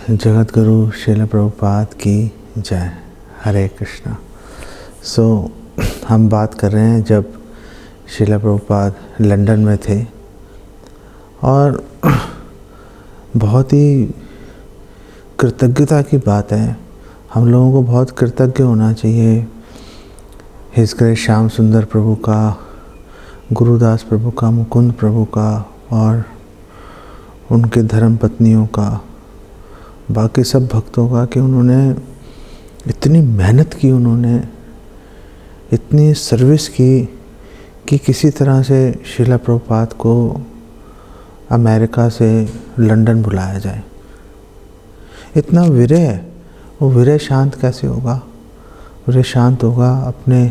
जगतगुरु श्रील प्रभुपाद की जय। हरे कृष्णा। हम बात कर रहे हैं जब श्रील प्रभुपाद लंदन में थे और बहुत ही कृतज्ञता की बात है, हम लोगों को बहुत कृतज्ञ होना चाहिए हिज ग्रेस श्याम सुंदर प्रभु का, गुरुदास प्रभु का, मुकुंद प्रभु का और उनके धर्म पत्नियों का, बाकी सब भक्तों का कि उन्होंने इतनी मेहनत की, उन्होंने इतनी सर्विस की कि किसी तरह से श्रील प्रभुपाद को अमेरिका से लंदन बुलाया जाए। इतना विरह, वो विरह शांत कैसे होगा? विरह शांत होगा अपने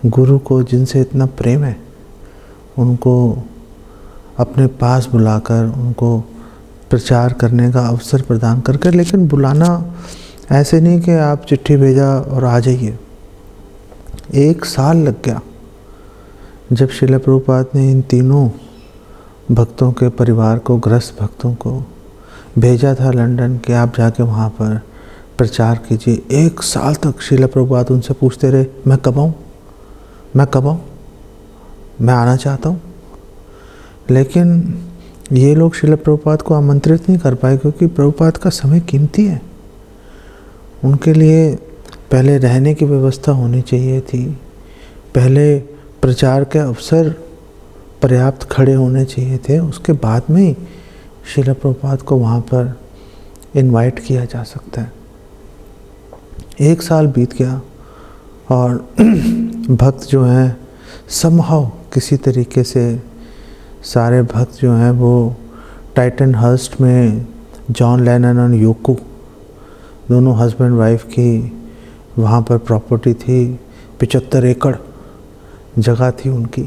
गुरु को जिनसे इतना प्रेम है, उनको अपने पास बुलाकर उनको प्रचार करने का अवसर प्रदान करके। लेकिन बुलाना ऐसे नहीं कि आप चिट्ठी भेजा और आ जाइए। 1 साल लग गया जब श्रील प्रभुपाद ने इन तीनों भक्तों के परिवार को, ग्रस्त भक्तों को भेजा था लंदन कि आप जाके वहाँ पर प्रचार कीजिए। 1 साल तक श्रील प्रभुपाद उनसे पूछते रहे, मैं कब आऊँ, मैं कब आऊँ, मैं आना चाहता हूँ। लेकिन ये लोग श्रील प्रभुपाद को आमंत्रित नहीं कर पाए क्योंकि प्रभुपाद का समय कीमती है। उनके लिए पहले रहने की व्यवस्था होनी चाहिए थी, पहले प्रचार के अवसर पर्याप्त खड़े होने चाहिए थे, उसके बाद में ही श्रील प्रभुपाद को वहाँ पर इनवाइट किया जा सकता है। 1 साल बीत गया और भक्त जो हैं समहाउ किसी तरीके से सारे भक्त जो हैं वो टाइटनहर्स्ट में जॉन लेनन और योको दोनों हस्बैंड वाइफ की वहाँ पर प्रॉपर्टी थी। 75 एकड़ जगह थी उनकी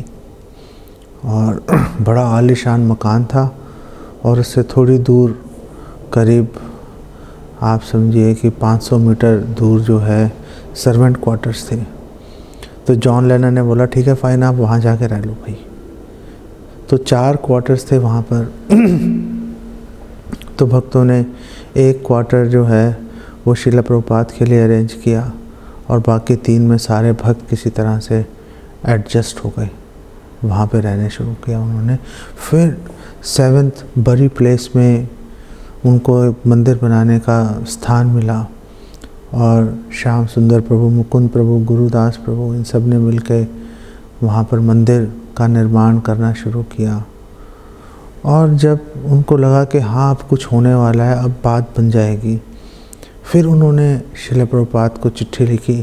और बड़ा आलीशान मकान था और उससे थोड़ी दूर करीब आप समझिए कि 500 मीटर दूर जो है सर्वेंट क्वार्टर्स थे। तो जॉन लेनन ने बोला ठीक है फाइन, आप वहाँ जाके रह लो भाई। तो 4 क्वार्टर्स थे वहाँ पर। तो भक्तों ने 1 क्वार्टर जो है वो श्रील प्रभुपाद के लिए अरेंज किया और बाकी 3 में सारे भक्त किसी तरह से एडजस्ट हो गए, वहाँ पे रहने शुरू किया उन्होंने। फिर 7th बरी प्लेस में उनको एक मंदिर बनाने का स्थान मिला और श्याम सुंदर प्रभु, मुकुंद प्रभु, गुरुदास प्रभु इन सब ने मिलकर वहाँ पर मंदिर का निर्माण करना शुरू किया। और जब उनको लगा कि हाँ अब कुछ होने वाला है, अब बात बन जाएगी, फिर उन्होंने श्रील प्रभुपाद को चिट्ठी लिखी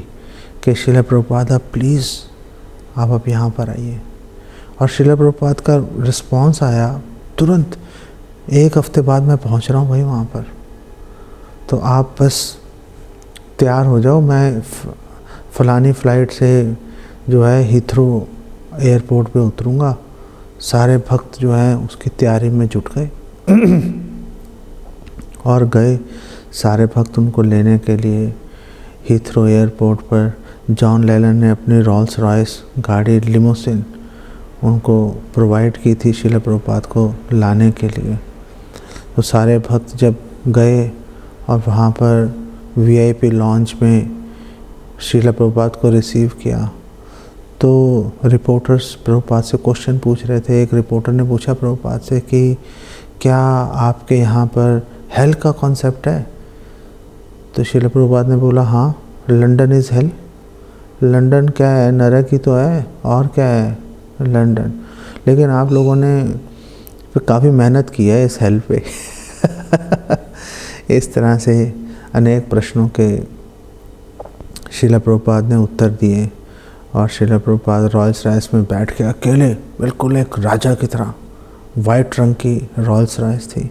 कि श्रील प्रभुपाद आप प्लीज़ आप अब यहाँ पर आइए। और श्रील प्रभुपाद का रिस्पॉन्स आया तुरंत, 1 हफ्ते बाद मैं पहुँच रहा हूँ भाई वहाँ पर, तो आप बस तैयार हो जाओ, मैं फलानी फ़्लाइट से जो है हीथ्रो एयरपोर्ट पे उतरूँगा। सारे भक्त जो हैं उसकी तैयारी में जुट गए और गए सारे भक्त उनको लेने के लिए हीथ्रो एयरपोर्ट पर। जॉन लेनन ने अपनी रोल्स रॉयस गाड़ी लिमोसिन उनको प्रोवाइड की थी श्रील प्रभुपाद को लाने के लिए। तो सारे भक्त जब गए और वहाँ पर वीआईपी लॉन्च में श्रील प्रभुपाद को रिसीव किया तो रिपोर्टर्स प्रभुपाद से क्वेश्चन पूछ रहे थे। एक रिपोर्टर ने पूछा प्रभुपाद से कि क्या आपके यहाँ पर हेल का कॉन्सेप्ट है? तो श्रील प्रभुपाद ने बोला हाँ, लंदन इज़ हेल। लंदन क्या है? नरक ही तो है, और क्या है लंदन। लेकिन आप लोगों ने काफ़ी मेहनत की है इस हेल पे इस तरह से अनेक प्रश्नों के श्रील प्रभुपाद ने उत्तर दिए और श्रील प्रभुपाद रॉल्स रॉयस में बैठ के अकेले, बिल्कुल एक राजा की तरह, वाइट रंग की रॉल्स रॉयस थी,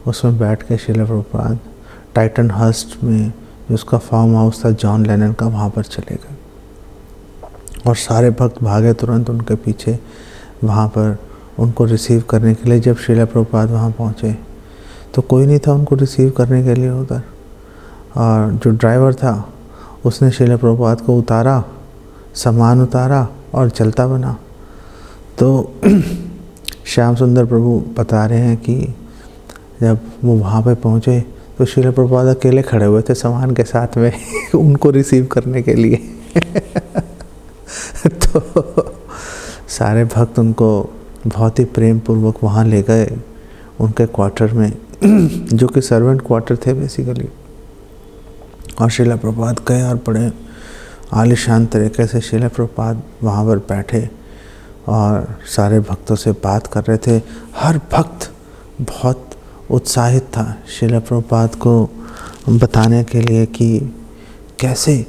उसमें बैठ के श्रील प्रभुपाद टाइटनहर्स्ट में जो उसका फार्म हाउस था जॉन लेनन का, वहाँ पर चले गए और सारे भक्त भागे तुरंत उनके पीछे वहाँ पर उनको रिसीव करने के लिए। जब श्रील प्रभुपाद वहाँ पहुँचे तो कोई नहीं था उनको रिसीव करने के लिए उधर, और जो ड्राइवर था उसने श्रील प्रभुपाद को उतारा, सामान उतारा और चलता बना। तो श्याम सुंदर प्रभु बता रहे हैं कि जब वो वहाँ पे पहुँचे तो श्रील प्रभुपाद अकेले खड़े हुए थे सामान के साथ में उनको रिसीव करने के लिए तो सारे भक्त उनको बहुत ही प्रेम पूर्वक वहाँ ले गए उनके क्वार्टर में जो कि सर्वेंट क्वार्टर थे बेसिकली। और श्रील प्रभुपाद गए और बड़े आलीशान तरीके से श्रील प्रभुपाद वहाँ पर बैठे और सारे भक्तों से बात कर रहे थे। हर भक्त बहुत उत्साहित था श्रील प्रभुपाद को बताने के लिए कि कैसे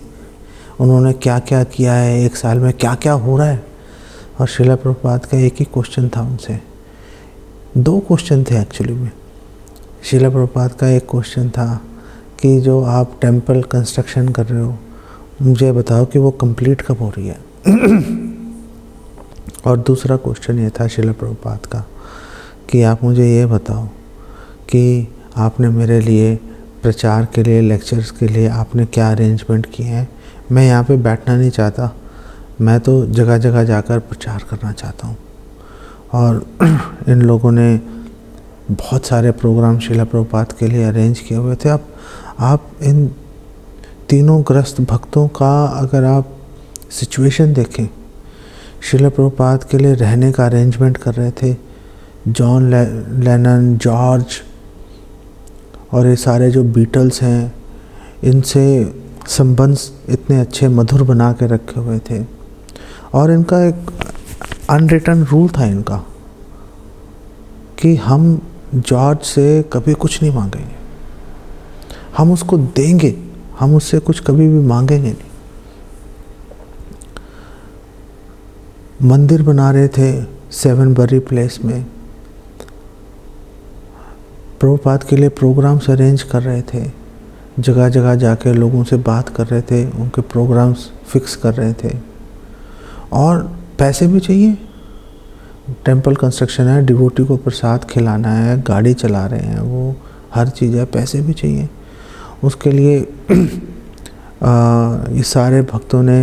उन्होंने क्या क्या किया है, एक साल में क्या क्या हो रहा है। और श्रील प्रभुपाद का एक ही क्वेश्चन था उनसे, 2 क्वेश्चन थे एक्चुअली में। श्रील प्रभुपाद का एक क्वेश्चन था कि जो आप टेंपल कंस्ट्रक्शन कर रहे हो मुझे बताओ कि वो कंप्लीट कब हो रही है और दूसरा क्वेश्चन ये था श्रील प्रभुपाद का कि आप मुझे ये बताओ कि आपने मेरे लिए प्रचार के लिए, लेक्चर्स के लिए आपने क्या अरेंजमेंट किए हैं। मैं यहाँ पे बैठना नहीं चाहता, मैं तो जगह जगह जाकर प्रचार करना चाहता हूँ। और इन लोगों ने बहुत सारे प्रोग्राम श्रील प्रभुपाद के लिए अरेंज किए हुए थे। आप इन तीनों ग्रस्त भक्तों का अगर आप सिचुएशन देखें, श्रील प्रभुपाद के लिए रहने का अरेंजमेंट कर रहे थे जॉन लेनन, जॉर्ज और ये सारे जो बीटल्स हैं, इनसे संबंध इतने अच्छे मधुर बना के रखे हुए थे। और इनका एक अनरिटन रूल था इनका कि हम जॉर्ज से कभी कुछ नहीं मांगेंगे, हम उसको देंगे, हम उससे कुछ कभी भी मांगेंगे नहीं। मंदिर बना रहे थे 7 बरी प्लेस में, प्रभुपाद के लिए प्रोग्राम्स अरेंज कर रहे थे, जगह जगह जाके लोगों से बात कर रहे थे, उनके प्रोग्राम्स फिक्स कर रहे थे। और पैसे भी चाहिए, टेंपल कंस्ट्रक्शन है, डिवोटी को प्रसाद खिलाना है, गाड़ी चला रहे हैं, वो हर चीज़ है, पैसे भी चाहिए। उसके लिए ये सारे भक्तों ने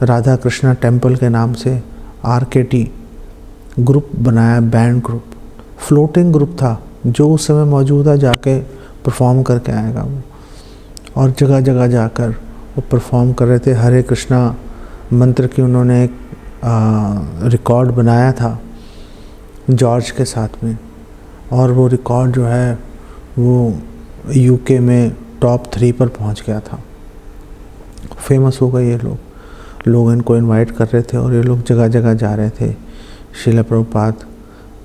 राधा कृष्णा टेंपल के नाम से RKT ग्रुप बनाया, बैंड ग्रुप, फ्लोटिंग ग्रुप था जो उस समय मौजूद है, जाके परफॉर्म करके आएगा वो। और जगह जगह जाकर वो परफॉर्म कर रहे थे। हरे कृष्णा मंत्र की उन्होंने एक रिकॉर्ड बनाया था जॉर्ज के साथ में, और वो रिकॉर्ड जो है वो UK में टॉप 3 पर पहुंच गया था, फेमस हो गए ये लोग इनको इनवाइट कर रहे थे और ये लोग जगह जगह जा रहे थे श्रील प्रभुपाद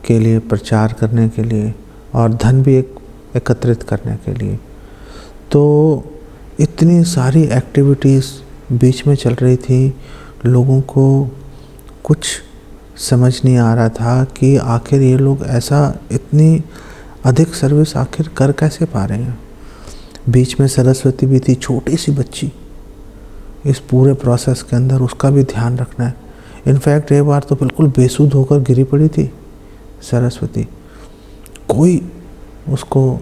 के लिए प्रचार करने के लिए और धन भी एकत्रित करने के लिए। तो इतनी सारी एक्टिविटीज़ बीच में चल रही थी, लोगों को कुछ समझ नहीं आ रहा था कि आखिर ये लोग ऐसा इतनी अधिक सर्विस आखिर कर कैसे पा रहे हैं। बीच में सरस्वती भी थी, छोटी सी बच्ची, इस पूरे प्रोसेस के अंदर उसका भी ध्यान रखना है। इनफैक्ट एक बार तो बिल्कुल बेसुध होकर गिरी पड़ी थी सरस्वती, कोई उसको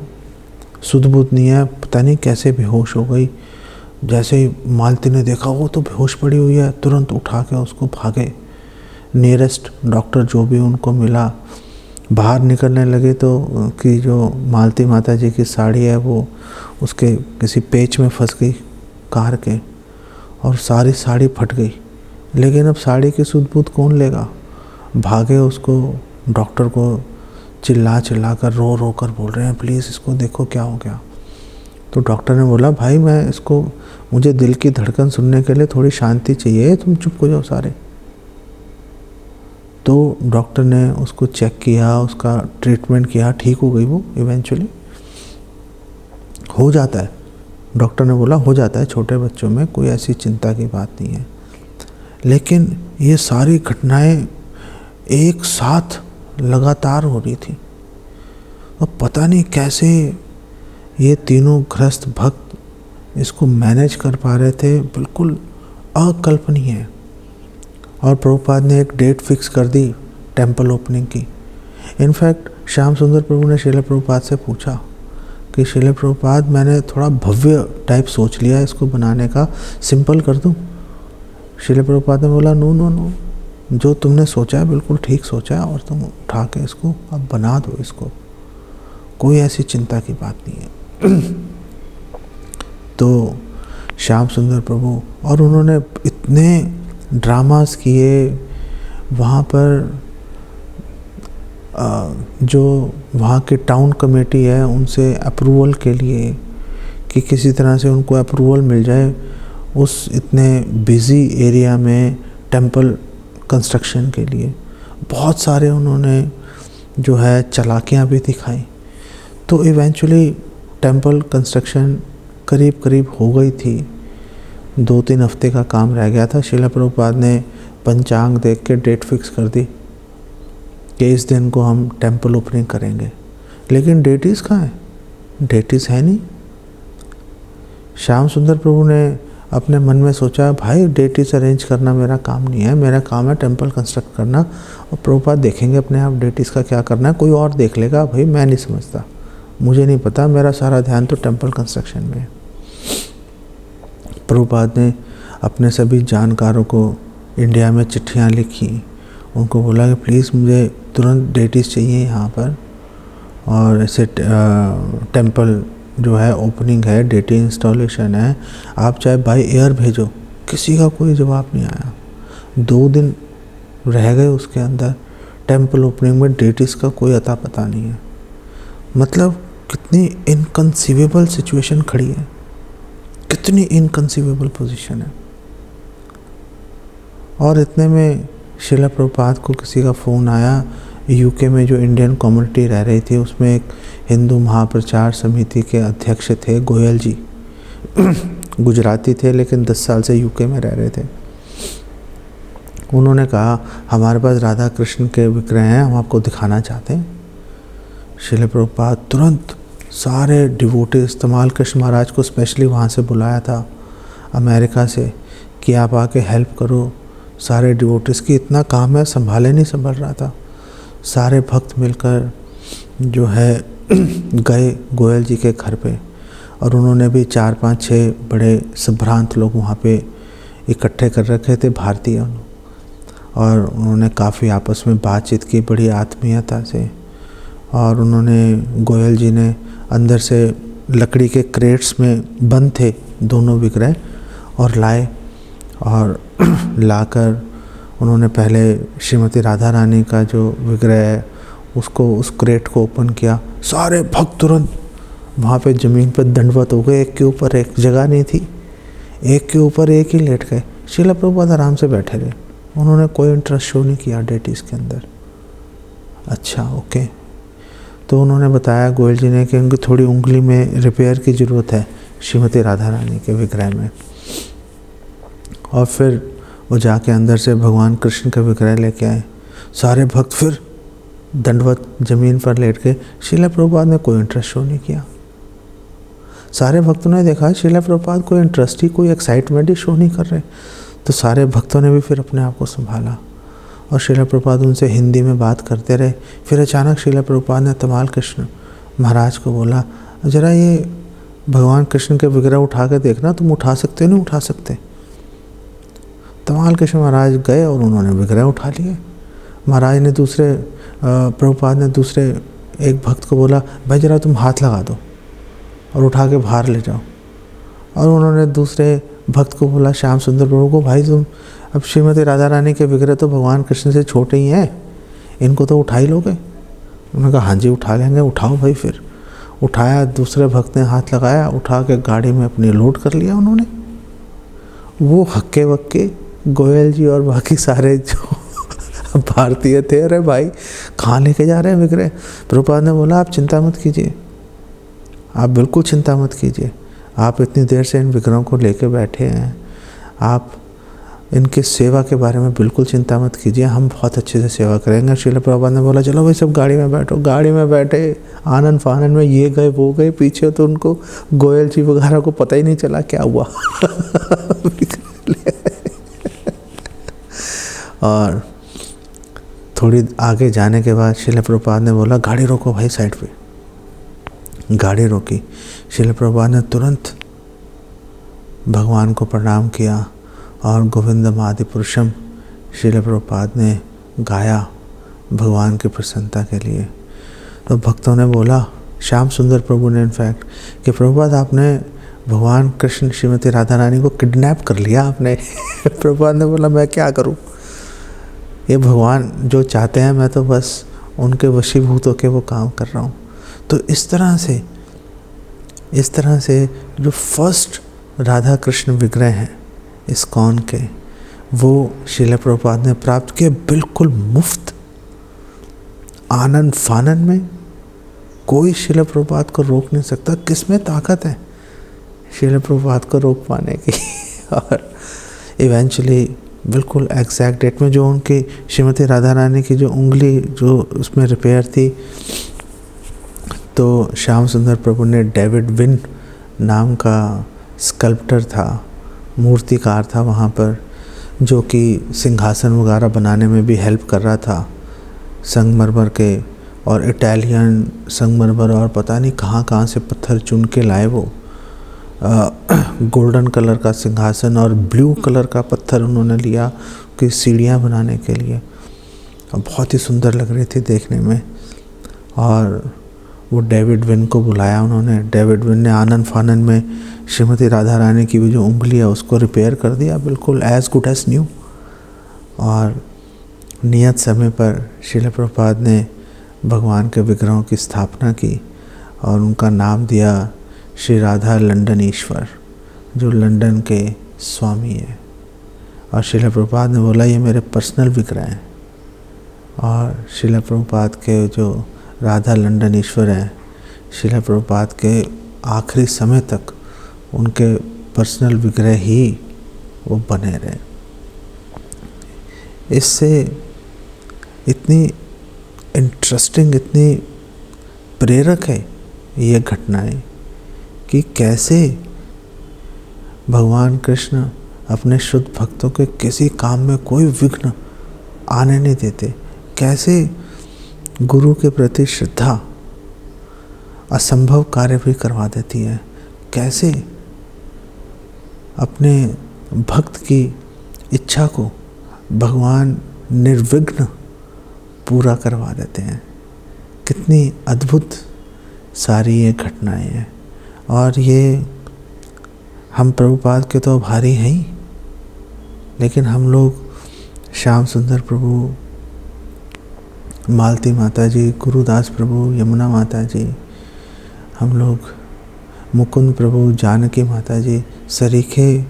सुध बुध नहीं है, पता नहीं कैसे बेहोश हो गई। जैसे ही मालती ने देखा वो तो बेहोश पड़ी हुई है, तुरंत उठा के उसको भागे, नियरेस्ट डॉक्टर जो भी उनको मिला। बाहर निकलने लगे तो कि जो मालती माता जी की साड़ी है वो उसके किसी पेच में फंस गई कार के, और सारी साड़ी फट गई। लेकिन अब साड़ी की सुध बुध कौन लेगा, भागे उसको डॉक्टर को चिल्ला कर रो कर बोल रहे हैं, प्लीज़ इसको देखो क्या हो गया। तो डॉक्टर ने बोला, भाई मैं इसको, मुझे दिल की धड़कन सुनने के लिए थोड़ी शांति चाहिए, तुम चुप हो जाओ सारे। तो डॉक्टर ने उसको चेक किया, उसका ट्रीटमेंट किया, ठीक हो गई वो इवेंचुअली। हो जाता है, डॉक्टर ने बोला हो जाता है, छोटे बच्चों में कोई ऐसी चिंता की बात नहीं है। लेकिन ये सारी घटनाएं एक साथ लगातार हो रही थी और पता नहीं कैसे ये तीनों गृहस्थ भक्त इसको मैनेज कर पा रहे थे, बिल्कुल अकल्पनीय है। और प्रभुपाद ने एक डेट फिक्स कर दी टेंपल ओपनिंग की। इनफैक्ट श्याम सुंदर प्रभु ने श्रील प्रभुपाद से पूछा कि श्रील प्रभुपाद, मैंने थोड़ा भव्य टाइप सोच लिया है इसको बनाने का, सिंपल कर दूं? श्रील प्रभुपाद ने बोला, नो, जो तुमने सोचा है बिल्कुल ठीक सोचा है, और तुम उठा के इसको अब बना दो, इसको कोई ऐसी चिंता की बात नहीं है। श्याम सुंदर प्रभु, और उन्होंने इतने ड्रामास किए वहाँ पर। जो वहाँ की टाउन कमेटी है उनसे अप्रूवल के लिए कि किसी तरह से उनको अप्रूवल मिल जाए उस इतने बिज़ी एरिया में टेंपल कंस्ट्रक्शन के लिए। बहुत सारे उन्होंने जो है चालाकियाँ भी दिखाई। तो इवेंचुअली टेंपल कंस्ट्रक्शन करीब करीब हो गई थी। 2-3 हफ्ते का काम रह गया था। श्रील प्रभुपाद ने पंचांग देख के डेट फिक्स कर दी कि इस दिन को हम टेंपल ओपनिंग करेंगे। लेकिन डेटीज़ कहाँ है? डेटीज़ है नहीं। श्याम सुंदर प्रभु ने अपने मन में सोचा, भाई डेटीज़ अरेंज करना मेरा काम नहीं है, मेरा काम है टेंपल कंस्ट्रक्ट करना, और प्रभुपाद देखेंगे अपने आप डेटीज़ का क्या करना है, कोई और देख लेगा। भाई मैं नहीं समझता, मुझे नहीं पता, मेरा सारा ध्यान तो टेंपल कंस्ट्रक्शन में है। प्रभुपाद ने अपने सभी जानकारों को इंडिया में चिट्ठियाँ लिखी, उनको बोला कि प्लीज़ मुझे तुरंत डेटीज़ चाहिए यहाँ पर, और ऐसे टेंपल जो है ओपनिंग है, डेटी इंस्टॉलेशन है, आप चाहे बाय एयर भेजो। किसी का कोई जवाब नहीं आया। 2 दिन रह गए उसके अंदर, टेंपल ओपनिंग में डेटीज़ का कोई अता पता नहीं है। मतलब कितनी इनकंसीवेबल सिचुएशन खड़ी है, कितनी इनकंसीवेबल पोजीशन है। और इतने में श्रील प्रभुपाद को किसी का फ़ोन आया। यूके में जो इंडियन कम्युनिटी रह रही थी उसमें एक हिंदू महाप्रचार समिति के अध्यक्ष थे गोयल जी। गुजराती थे लेकिन 10 साल से यूके में रह रहे थे। उन्होंने कहा हमारे पास राधा कृष्ण के विग्रह हैं, हम आपको दिखाना चाहते हैं। श्रील प्रभुपाद तुरंत सारे डिवोटीज, तमाल कृष्ण महाराज को स्पेशली वहाँ से बुलाया था अमेरिका से कि आप आके हेल्प करो। सारे डिवोटीज़ की इतना काम है, संभाले नहीं संभल रहा था। सारे भक्त मिलकर जो है गए गोयल जी के घर पे, और उन्होंने भी 4-5-6 बड़े संभ्रांत लोग वहाँ पे इकट्ठे कर रखे थे, भारतीय, और उन्होंने काफ़ी आपस में बातचीत की बड़ी आत्मीयता से। और उन्होंने गोयल जी ने अंदर से लकड़ी के क्रेट्स में बंद थे दोनों विग्रह, और लाए, और लाकर उन्होंने पहले श्रीमती राधा रानी का जो विग्रह है उसको, उस क्रेट को ओपन किया। सारे भक्त तुरंत वहाँ पे ज़मीन पर दंडवत हो गए, एक के ऊपर एक, जगह नहीं थी, एक के ऊपर एक ही लेट गए। श्रील प्रभुपाद आराम से बैठे रहे, उन्होंने कोई इंटरेस्ट शो नहीं किया डेटीज़ के अंदर। अच्छा ओके। तो उन्होंने बताया गोयल जी ने कि उनकी थोड़ी उंगली में रिपेयर की ज़रूरत है श्रीमती राधा रानी के विग्रह में। और फिर वो जाके अंदर से भगवान कृष्ण का विग्रह लेके आए। सारे भक्त फिर दंडवत ज़मीन पर लेट गए। श्रील प्रभुपाद ने कोई इंटरेस्ट शो नहीं किया। सारे भक्तों ने देखा श्रील प्रभुपाद कोई इंटरेस्ट ही, कोई एक्साइटमेंट ही शो नहीं कर रहे। तो सारे भक्तों ने भी फिर अपने आप को संभाला, और श्रील प्रभुपाद उनसे हिंदी में बात करते रहे। फिर अचानक श्रील प्रभुपाद ने तमाल कृष्ण महाराज को बोला, ज़रा ये भगवान कृष्ण के विग्रह उठा के देखना, तुम उठा सकते हो नहीं उठा सकते। तमाल कृष्ण महाराज गए और उन्होंने विग्रह उठा लिए। महाराज ने प्रभुपाद ने दूसरे एक भक्त को बोला, भाई ज़रा तुम हाथ लगा दो और उठा के बाहर ले जाओ। और उन्होंने दूसरे भक्त को बोला, श्याम सुंदर प्रभु को, भाई तुम अब श्रीमती राधा रानी के विग्रह तो भगवान कृष्ण से छोटे ही हैं, इनको तो उठा ही लोगे। उन्होंने कहा हाँ जी उठा लेंगे। उठाओ भाई। फिर उठाया, दूसरे भक्त ने हाथ लगाया, उठा के गाड़ी में अपनी लोड कर लिया उन्होंने। वो हक्के वक्के गोयल जी और बाकी सारे जो भारतीय थे, अरे भाई कहाँ लेके जा रहे हैं विग्रह। प्रभुपाद ने बोला आप चिंता मत कीजिए, आप बिल्कुल चिंता मत कीजिए, आप इतनी देर से इन विग्रहों को लेके बैठे हैं, आप इनकी सेवा के बारे में बिल्कुल चिंता मत कीजिए, हम बहुत अच्छे से सेवा करेंगे। श्रील प्रभुपाद ने बोला चलो भाई सब गाड़ी में बैठो। गाड़ी में बैठे, आनंद फानंद में ये गए वो गए, पीछे तो उनको गोयल जी वगैरह को पता ही नहीं चला क्या हुआ। और थोड़ी आगे जाने के बाद श्रील प्रभुपाद ने बोला गाड़ी रोको भाई साइड पे। गाड़ी रोकी। श्रील प्रभुपाद ने तुरंत भगवान को प्रणाम किया और गोविंदम आदि पुरुषम श्रील प्रभुपाद ने गाया भगवान की प्रसन्नता के लिए। तो भक्तों ने बोला, श्याम सुंदर प्रभु ने इनफैक्ट, कि प्रभुपाद आपने भगवान कृष्ण श्रीमती राधा रानी को किडनैप कर लिया आपने। प्रभुपाद ने बोला मैं क्या करूं, ये भगवान जो चाहते हैं मैं तो बस उनके वशीभूत होकर वो काम कर रहा हूँ। तो इस तरह से जो फर्स्ट राधा कृष्ण विग्रह हैं इस्कॉन के, वो श्रील प्रभुपाद ने प्राप्त किए बिल्कुल मुफ्त, आनंद फानन में। कोई श्रील प्रभुपाद को रोक नहीं सकता। किसमें ताकत है श्रील प्रभुपाद को रोक पाने की। और इवेंचुअली बिल्कुल एग्जैक्ट डेट में जो उनकी श्रीमती राधा रानी की जो उंगली जो उसमें रिपेयर थी, तो श्याम सुंदर प्रभु ने डेविड विन नाम का स्कल्प्टर था, मूर्तिकार था वहाँ पर, जो कि सिंहासन वगैरह बनाने में भी हेल्प कर रहा था, संगमरमर के और इटालियन संगमरमर और पता नहीं कहाँ से पत्थर चुन के लाए वो। गोल्डन कलर का सिंहासन और ब्लू कलर का पत्थर उन्होंने लिया कि सीढ़ियाँ बनाने के लिए, और बहुत ही सुंदर लग रही थी देखने में। और वो डेविड विन को बुलाया उन्होंने। डेविड विन ने आनंद फानन में श्रीमती राधा रानी की भी जो उंगली है उसको रिपेयर कर दिया, बिल्कुल एज गुड एज न्यू। और नियत समय पर श्रील प्रभुपाद ने भगवान के विग्रहों की स्थापना की और उनका नाम दिया श्री राधा लंदन ईश्वर, जो लंदन के स्वामी है। और श्रील प्रभुपाद ने बोला ये मेरे पर्सनल विग्रह हैं। और श्रील प्रभुपाद के जो राधा लंदन ईश्वर हैं, श्रील प्रभुपाद के आखिरी समय तक उनके पर्सनल विग्रह ही वो बने रहे। इससे इतनी इंटरेस्टिंग, इतनी प्रेरक है ये घटनाएं कि कैसे भगवान कृष्ण अपने शुद्ध भक्तों के किसी काम में कोई विघ्न आने नहीं देते। कैसे गुरु के प्रति श्रद्धा असंभव कार्य भी करवा देती है। कैसे अपने भक्त की इच्छा को भगवान निर्विघ्न पूरा करवा देते हैं। कितनी अद्भुत सारी ये घटनाएं हैं। और ये हम प्रभुपाद के तो आभारी हैं ही, लेकिन हम लोग श्याम सुंदर प्रभु, मालती माता जी, गुरुदास प्रभु, यमुना माता जी, हम लोग मुकुंद प्रभु, जानकी माता जी, सरीखे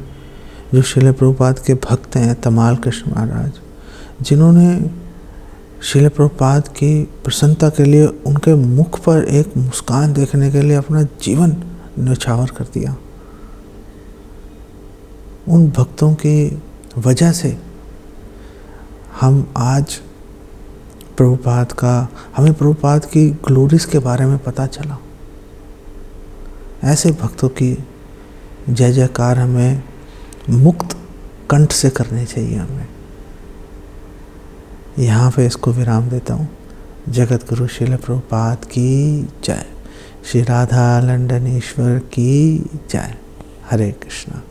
जो श्रील प्रभुपाद के भक्त हैं, तमाल कृष्ण महाराज, जिन्होंने श्रील प्रभुपाद की प्रसन्नता के लिए उनके मुख पर एक मुस्कान देखने के लिए अपना जीवन न्यौछावर कर दिया। उन भक्तों की वजह से हम आज हमें प्रभुपाद की ग्लोरीज के बारे में पता चला। ऐसे भक्तों की जय जयकार हमें मुक्त कंठ से करनी चाहिए। हमें यहाँ पे इसको विराम देता हूँ। जगत गुरु श्रील प्रभुपाद की जय। श्री राधा लंदन ईश्वर की जय। हरे कृष्णा।